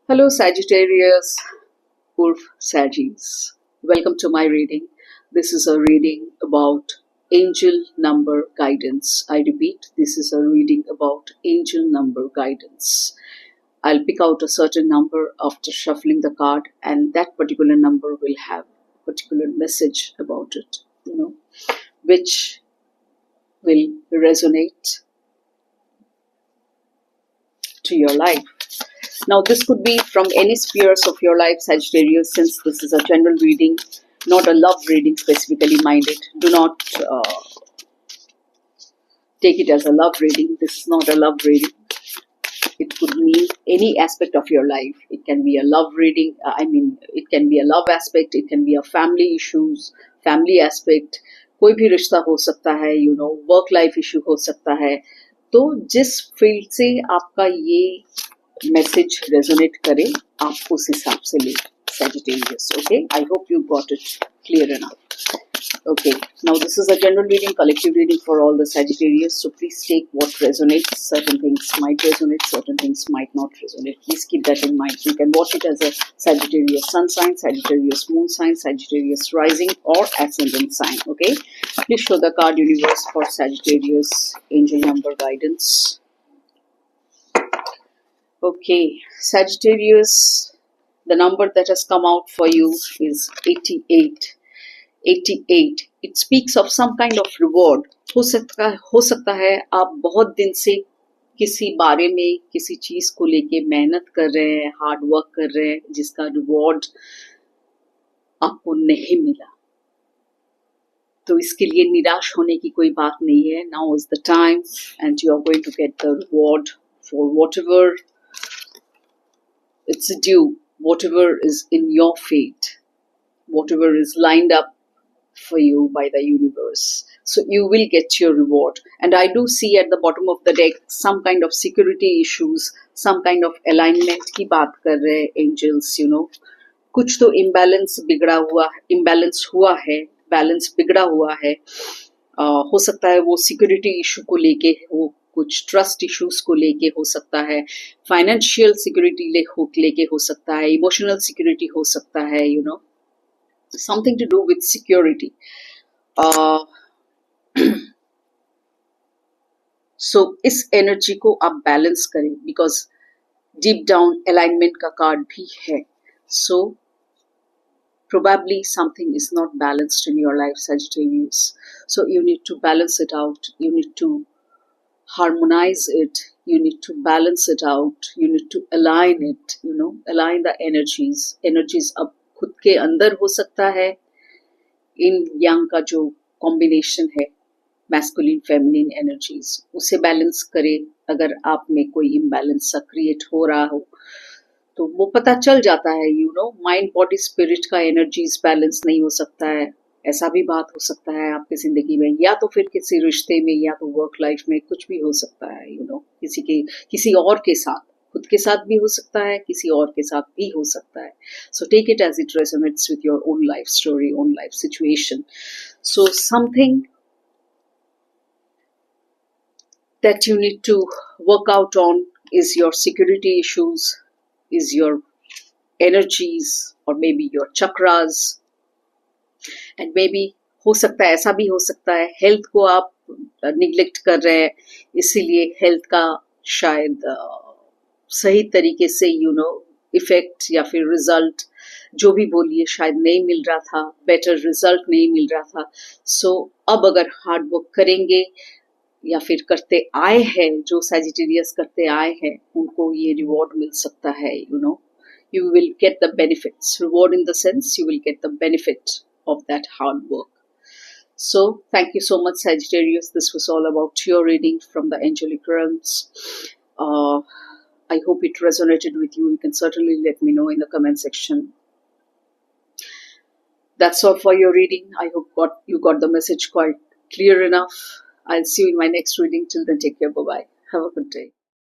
Hello Sagittarius, Urf Saggies. Welcome to my reading. This is a reading about angel number guidance. I repeat, this is a reading about angel number guidance. I'll pick out a certain number after shuffling the card, and that particular number will have a particular message about it, which will resonate to your life. Now, this could be from any spheres of your life, Sagittarius, since this is a general reading, not a love reading specifically minded. Do not take it as a love reading. This is not a love reading. It could mean any aspect of your life. It can be a love reading. It can be a love aspect. It can be a family issues, family aspect. कोई भी रिश्ता हो सकता है, work life issue हो सकता है. तो जिस फील्ड से आपका ये मैसेज रेजोनेट करे, आप उस हिसाब से ले, Sagittarius. Okay, I hope you got it clear enough. Okay, now this is a general reading, collective reading for all the Sagittarius. So please take what resonates. Certain things might resonate, certain things might not resonate. Please keep that in mind. You can watch it as a Sagittarius sun sign, Sagittarius moon sign, Sagittarius rising or ascendant sign. Okay, please show the card universe for Sagittarius angel number guidance. Okay, Sagittarius, the number that has come out for you is 88. 88. It speaks of some kind of reward. हो सकता है आप बहुत दिन से किसी बारे में, किसी चीज को लेके मेहनत कर रहे हैं, हार्ड वर्क कर रहे हैं, जिसका रिवॉर्ड आपको नहीं मिला. तो इसके लिए निराश होने की कोई बात नहीं है. Now is the time and you are going to get the reward for whatever it's due, whatever is in your fate, whatever is lined up for you by the universe. So you will get your reward. And I do see at the bottom of the deck some kind of security issues, some kind of alignment की बात कर रहे हैं angels, कुछ तो imbalance हुआ है, balance बिगड़ा हुआ है. हो सकता है वो security issue को लेके हो, कुछ ट्रस्ट इश्यूज को लेके हो सकता है, फाइनेंशियल सिक्योरिटी लेके हो सकता है, इमोशनल सिक्योरिटी हो सकता है, something to do with security. So इस एनर्जी को आप बैलेंस करें, बिकॉज डीप डाउन अलाइनमेंट का कार्ड भी है. So probably something is not balanced in your life, Sagittarius. So you need to balance it out. You need to harmonize it. You need to balance it out. You need to align it. Align the energies. Energies अब खुद के अंदर हो सकता है. इन यांग का जो combination है, मैस्कुलिन फेमिनिन एनर्जीज, उसे बैलेंस करें. अगर आप में कोई इम्बैलेंस सा क्रिएट हो रहा हो तो वो पता चल जाता है. माइंड बॉडी स्पिरिट का एनर्जीज बैलेंस नहीं हो सकता है. ऐसा भी बात हो सकता है आपकी जिंदगी में, या तो फिर किसी रिश्ते में, या तो वर्क लाइफ में, कुछ भी हो सकता है. किसी और के साथ, खुद के साथ भी हो सकता है, किसी और के साथ भी हो सकता है. So take it as it resonates with your own life story, own life situation. So something that you need to work out on is your security issues, is your energies, or maybe your chakras. And maybe हो सकता है, ऐसा भी हो सकता है, health को आप निग्लेक्ट कर रहे हैं, इसीलिए हेल्थ का शायद सही तरीके से इफेक्ट या फिर रिजल्ट, जो भी बोलिए, शायद नहीं मिल रहा था, बेटर रिजल्ट नहीं मिल रहा था. सो अब अगर हार्ड वर्क करेंगे या फिर करते आए हैं, जो Sagittarius करते आए हैं, उनको ये रिवॉर्ड मिल सकता है. You will get the benefits. Reward in the sense you will get the benefit of that hard work. So thank you so much, Sagittarius. This was all about your reading from the angelic realms. I hope it resonated with you. You can certainly let me know in the comment section. That's all for your reading. I hope you got the message quite clear enough. I'll see you in my next reading. Till then, take care. Bye-bye. Have a good day.